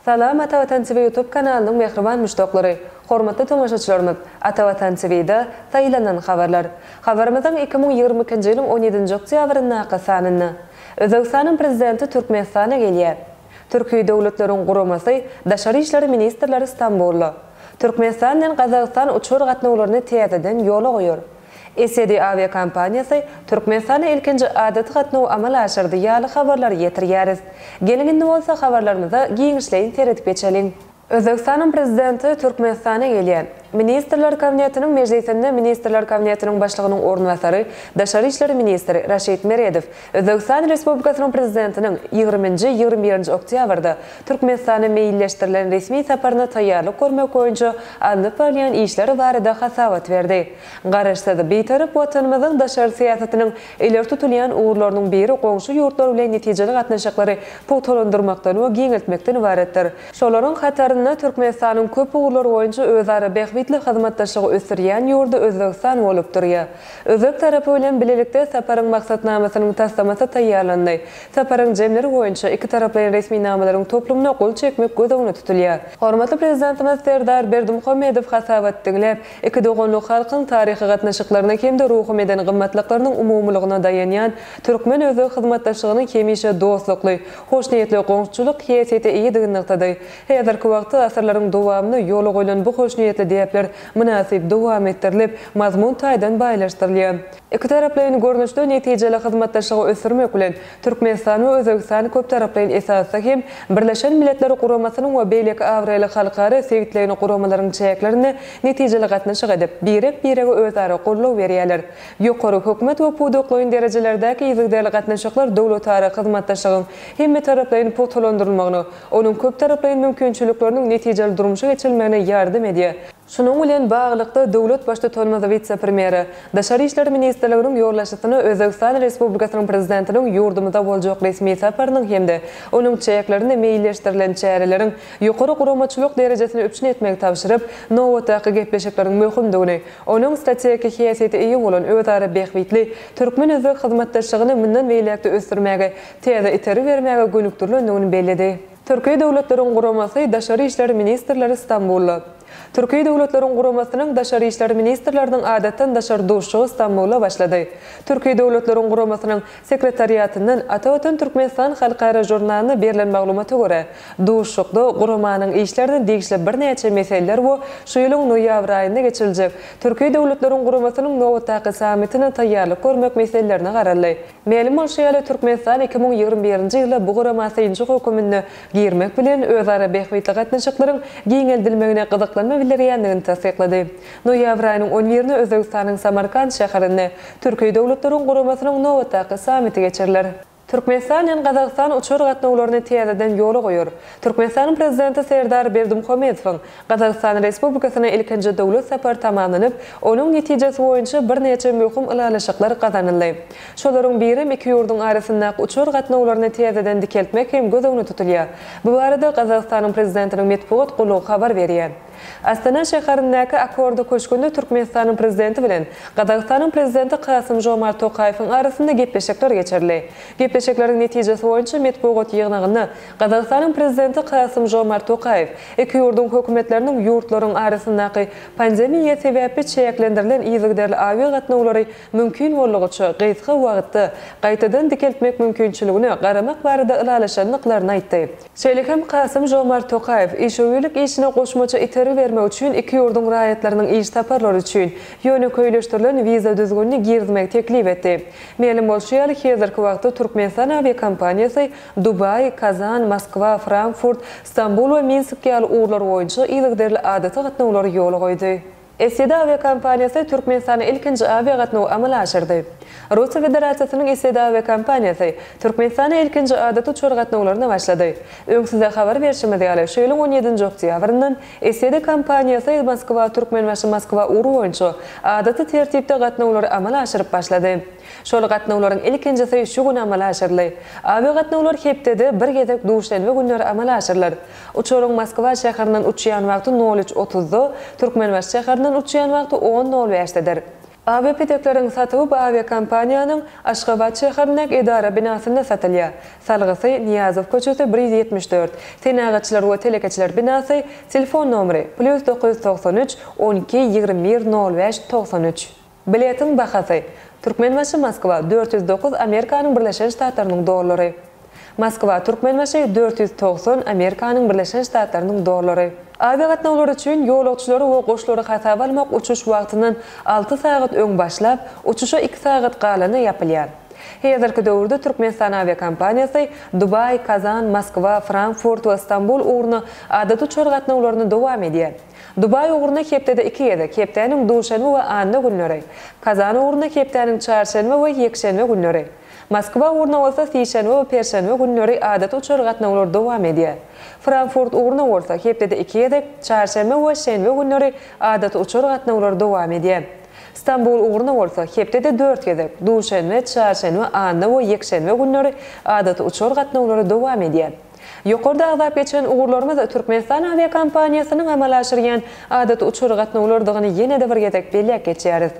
Salam Atavatan TV YouTube kanalının mehriban müştaqlary. Hormatly tomaşaçylarymyz, Atavatan TV'de taýlanan habarlar. Habarymyzyň 2022-nji ýylyň 17-nji oktýabryna sanyny. Özbegistanyň prezidenti Türkmenistana gelýär. Türkiýe döwletleriň guramasy Daşary işleri ministrleri Istanbulda. Türkmenistan bilen Gazakstan uçur gatnawlaryny täzeden ýola goýar. SD aviakompaniýasy Türkmenistana ilkinji adaty gatnaw amal aşyrdy ýaly habarlar ýetirýäris. Gelinginde bolsa habarlarymyza giňişleýin teretip geçeliň. Özbegistanyň prezidenti Türkmenistana gelýär. Ministrler Kabinetiniň meclisinde Ministrler Kabinetiniň başlygynyň ornwasary, Daşary işleri ministri Raşid Meredow, Özbegistan Respublikasynyň prezidentiniň 20-nji 21-nji oktýabrda Türkmenistana meýilleşdirilen resmi saparyna taýýarlyk görmek boýunça alyp barýan işleri barada hasawat berdi. Garaşsa da beýtarap watanymyzyň daşary siýasatiniň ileri tutulýan uğurlarynyň biri goňşy ýurtlar bilen netijeli gatnaşyklary puwtalandyrmakdan we giňeltmekden ibaretdir. Şolaryň hatarynda Türkmenistanyň köp uğurlary boýunça özara hyzmatdaşlygy ösürýän ýurda Özbegistan bolup durýar. Özbek tarapy bilen bilelikde saparyň maksatnamasynyň taslamasy taýýarlandy. Saparyň jemleri boýunça iki taraplaryň resmi namalaryň toplumuna gol çekmek gözüňde tutulýar. Hormatly prezidentimiz Serdar Berdimuhammedow hasawat diňläp, iki dogonluk halkyň taryhy gatnaşyklaryna hemde ruhy meden gymmatlyklarynyň umumlygyna daýanýan türkmen özbek hyzmatdaşlygynyň hemişe dostlukly, hoşniýetli goňşçuluk hiýaseti iýidigini nykdady. Häzirki wagtda asyrlaryň dowamyny ýola goýulan bu hoşniýetli diýipler münasip dowam etdirilip, mazmun taýdan baýlaşdyrylýar. Iki taraplaryň görnüşde netijeli hyzmatdaşlygy ösürmek bilen Türkmenistan we Özbegistan köp taraplaryň esasy hem Birleşen Milletler Guramasynyň we beýleki awraly halkary segitlerini guramalaryň çäklerini netijeli gatnaşyk edip, birek-birege özara gollaw berýärler. Ýokary hökümet we puwduklyň derejelerdäki ýyzykdarly gatnaşyklar dowlatara hyzmatdaşlygyň hem taraplaryň puwtalandyrylmagyny, onuň köp taraplaryň mümkinçilikleriniň netijeli durmuşa geçirilmegine ýardym edýär. Şunun bilen baglykda dowlat başda tutulmazy vitse-premieri, Daşary işleri ministrliginiň ýollaşysyny Özbegistan Respublikasynyň prezidentiniň ýurdumyzda boljak resmi saparynyň hemde onuň çäklerini meýilleşdirilen çäreleriň ýokary guramaçylyk derejesine öpüşin etmek tapşyryp, nowatdaky gepleşikleriň möhümdigini, onuň strategik hiýaseti iýi bolan özara behwitli türkmen özbek hyzmatdaşlygyny mundan beýlekde ösürmäge, täze iteri bermäge gönükdirlendigini bellädi. Türkiýe döwletleriň guramasy Daşary işleri ministrleri Istanbulda. Türkiýe döwletleriň guramasynyň Daşary işleri ministrleriniň adatdan daşary duşşugy Istanbulda başlady. Türkiýe döwletleriň guramasynyň sekretariýatyndan Atawatan Türkmenistan halkara jurnalyna berilen maglumata görä, duşşukda guramanyň işlerini degişli bir neçe meseleler we şu ýylyň noýabr aýynda geçiriljek Türkiýe döwletleriň guramasynyň nowatdaky sammitine taýýarlyk görmek meselelerini garaly. Melim bolşaýaly Türkmenistan 2021-nji ýylda bu guramasyň hökümine girmek bilen özara behwitli gatnaşyklaryň giňeldilmegine gyzyklanma bildirýändigini tasdiklady. Noýabr aýynyň 11-ni Özbegistanyň Samarkand şäherinde Türkiýe döwletleriň guramasynyň nowatdaky sammiti geçirilir. Türkmenistan bilen Gazakstan uçur gatnawlaryny täzeden ýola goýar. Türkmenistanyň prezidenti Serdar Berdimuhammedow Gazakstan Respublikasyna ilkinji dowlat sapary tamamlanyp, onuň netijesi boýunça bir neçe möhüm ýalaşyklar gazanyldy. Şolaryň biri iki ýurdun arasyndaky uçur gatnawlaryny täzeden dikeltmek hem gözüňde tutulýar. Bu barada Gazakstanyň prezidentiniň metbuat gulugy habar berýär. Astana şäherindäki akorda köşkünde Türkmenistanyň prezidenti bilen Gazakstanyň prezidenti Kasym-Jomart Tokaýewiň arasynda gepleşikler geçirildi. Gepleşikleriň netijesi boýunça metbuat ýygnagyny Gazakstanyň prezidenti Kasym-Jomart Tokaýew iki ýurdun hökümetläriniň ýurtlaryň arasyndaky pandemiýa sebäpli çäklendirilen ýyzykdarly awia gatnawlary mümkin bolguçy gysga wagtda gaýtadan dikeltmek mümkinçiligine garamak barada ılalaşanlyklaryny aýtdy. Şeýlehem Kasym-Jomart Tokaýew işöwürlik işine goşmaça iteri vermek üçin iki ýurdun raýatlarynyň iş taparlary üçin ýöne köýleşdirilen wiza düzgünini girmek teklip etdi. Melim bolşaýaly häzirki wagtda Türkmenistan aviakompaniýasy Dubay, Kazan, Moskva, Frankfurt, Istanbul we Minsk ýaly uğurlar boýunça ýyzykdarly adaty gatnawlary ýola goýdy. SD aviakompaniýasy Türkmenistana ilkinji avia gatnaw amal aşyrdy. Russiýa Federasiýasynyň SD aviakompaniýasy Türkmenistana ilkinji adaty uçur gatnawlaryny başlady. Öňsüzde habar berişimiz ýaly şu ýylyň 17-nji oktýabryndan SD kompaniýasy Moskwa Türkmen we Moskwa uğuru boýunça adaty tertipde gatnawlary amal aşyryp başlady. Şol gatnawlaryň ilkinjisi şu gün amal aşyrly. Avia gatnawlar hepdede bir gezek duşenbe günleri amal aşyrlar. Uçuryň Moskwa şäherinden uçýan wagty 03:30-da, Türkmenbaş şäherinden uçýan wagty 10:05-dedir. Aviapedeklerin satıbı bu aviakompaniyanın Aşgabat şäherindäki idara binasynda satylýar. Salgysy Niyazov köçesi 174. Tenagaçylar we telekeçiler binasy, telefon nomeri +993 12 21 05 93. Biletin bahasy Türkmenbaşy Moskwa 409 Amerikanyň Birleşen Ştatlarynyň dollary. Moskwa Türkmenbaşy 490 Amerikanyň Birleşen Ştatlarynyň dollary. Aviagatnawlar üçin ýolagçylary we goşlary hasap almak uçuş wagtynyň 6 saat öň başlap, uçuşa 2 saat galany ýapylýar. Häzirki döwürde Türkmenistan aviakompaniýasy Dubay, Kazan, Moskwa, Frankfurt we Istanbul ugruna adat uçar gatnawlaryny dowam edýär. Dubay ugruna hepdede 2 ýerde, hepdeniň duşanby we anna günleri. Kazan ugruna hepdeniň çarşanby we ýekşenbe günleri. Moskwa ugruna bolsa sişenbe we perşenbe günleri adat uçar gatnawlar dowam edýär. Frankfurt ugruna bolsa hepdede 2 ýerde, çarşanbe we şenbe günleri adat uçar gatnawlar dowam edýär. İstanbul ugruna bolsa hepdede 4 ýerde, duşanbe, çarşanbe, anna we ýekşenbe günleri adat uçar gatnawlary dowam edýär. Ýokarda azap geçen uğurlarymyz Türkmenistan aviakompaniýasynyň amal aşyrýan adat uçur gatnawlardygyny ýene-de bir gezek belläp geçýäris.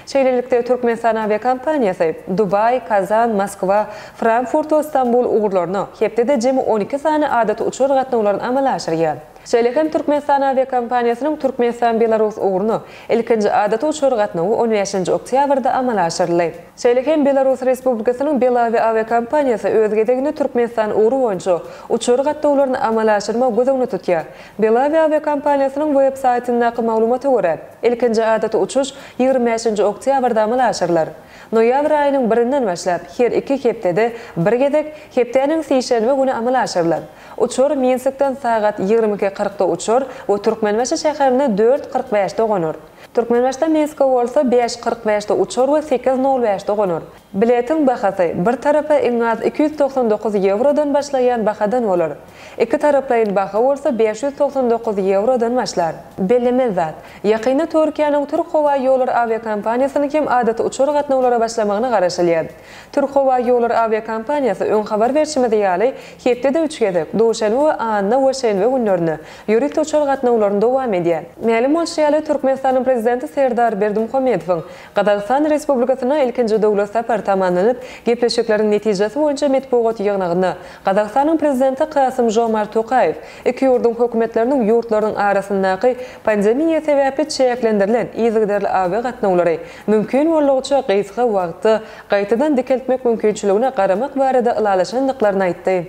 Şeýlelikde Türkmenistan aviakompaniýasy Dubay, Kazan, Moskwa, Frankfurt we Istanbul uğurlaryny hepdede jemy 12 sany adat uçur gatnawlaryny amal aşyrýar. Şeýlekem Türkmenistan aviakompaniýasynyň Türkmenistan Belarus uğruny ilkinji adat uçur gatnawy 15-nji oktýabrda amal aşyryldy. Şeýlekem Belarus Respublikasynyň Belavi aviakompaniýasy öz gedegini Türkmenistan uğru boýunça uçur gatnawlaryny amal aşyrmak gözüňde tutýar. Belavi aviakompaniýasynyň web saýtyndaky maglumata görä, ilkinji adat uçuş 25-nji oktýabrda amal aşyrylar. Noýabr aýynyň 1-inden başlap her iki hepdede bir gedek hepdeniň sişenbe güni amal aşyrylar. Uçur Minskden saat 22:40-da uçur we Türkmenbaşy şäherine 4:45-de gonur. Türkmenbaşda Minskga bolsa 5:45-de uçur we 8:05-de gonur. Biletin bahasy bir tarapa en az 299 eurodan başlayan bahadan bolar. İki taraplayın baha bolsa 599 eurodan başlar. Beleme zat. Ýakyny Türkiýanyň Türk Howa ýolları aviakompaniýasyny kim adaty uçur gatnawlara başlamagyny garaşylýar. Türk Howa ýolları aviakompaniýasy ön habar berişmede ýaly hepdede 3 gezek, duşanby we anna we şenbe günlerini ýürit uçur gatnawlaryny dowam edýär. Mälim bolýaly Türkmenistanyň prezidenti Serdar Berdimuhamedowyň Gazaqstan Respublikasyna ilkinji dowlat sapary tamamlanyp, gepleşikleriň netijesi boýunça metbuat ýygnagyny Gazaqstanyň prezidenti Kasym-Jomart Tokayew iki ýurdun hökümetleriniň ýurtlarynyň arasyndaky pandemiýa sebäpli çeklendirilen izgderli avia gatnawlary mümkin bolýança gysga wagtda gaýtadan dikeltmek mümkinçiligine garamak barada ılalaşandyklaryny aýtdy.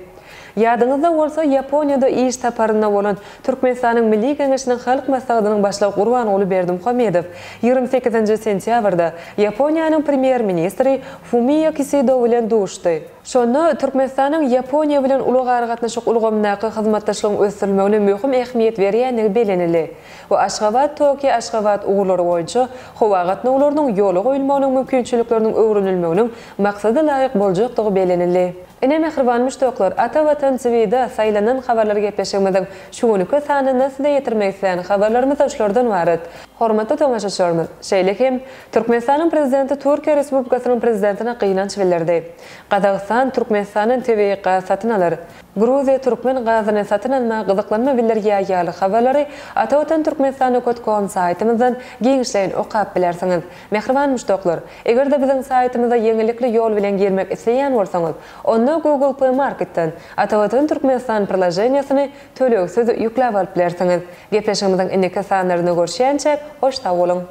Ýadyňyzda bolsa Ýaponiýada iş taparyna bolan Türkmenistanyň Milli Geňeşiniň halk maslahatynyň başlygy Gurbanoğlu Berdimuhamedow 28-nji sentýabrda Ýaponiýanyň premier ministri Fumio Kishida bilen duşdy. Şonu Türkmenistanyň Ýaponiýa bilen ulugary gatnaşyk ulgamyndaky hyzmatdaşlygyň ösdürülmegine möhüm ähmiýet berýänligi belenildi. We Aşgabat, Tokyo, Aşgabat uğurlary boýunça howa gatnawlarynyň ýoly goýulmagynyň mümkinçilikleriniň öwrünilmeginiň maksady laýyk boljakdygy belenildi. Ene mehriban müştoklar, ata vatan seviyede saylanan haberleri gepleşmeden şunuka sany nasıl yetirmek isleyen haberlerimiz aşlardan varit. Hormatly tomaşaçylarymyz, şeýlekim Türkmenistanyň prezidenti Türkiýe Respublikasynyň prezidentine gynanç bildirdi. Gazaqstan Türkmenistanyň TVK satyn alar. Gruziya Türkmen gazyny satyn alma gyzyklanma bildirýär ýaly haberleri ata vatan Türkmenistan.com saýtymyzdan giňişleýin okap bilersiňiz. Mehriban müştoklar, egerde biziň saýtymyza ýeňilikli ýol bilen girmek isleýän bolsaňyz, onda Google Play Market'ten ata vatan Türkmenistan projeniýasyny töleksiz ýükläp alyp bilersiňiz. Gepleşigimizden indiki sanlaryny görşýänçe hoş sag bolun.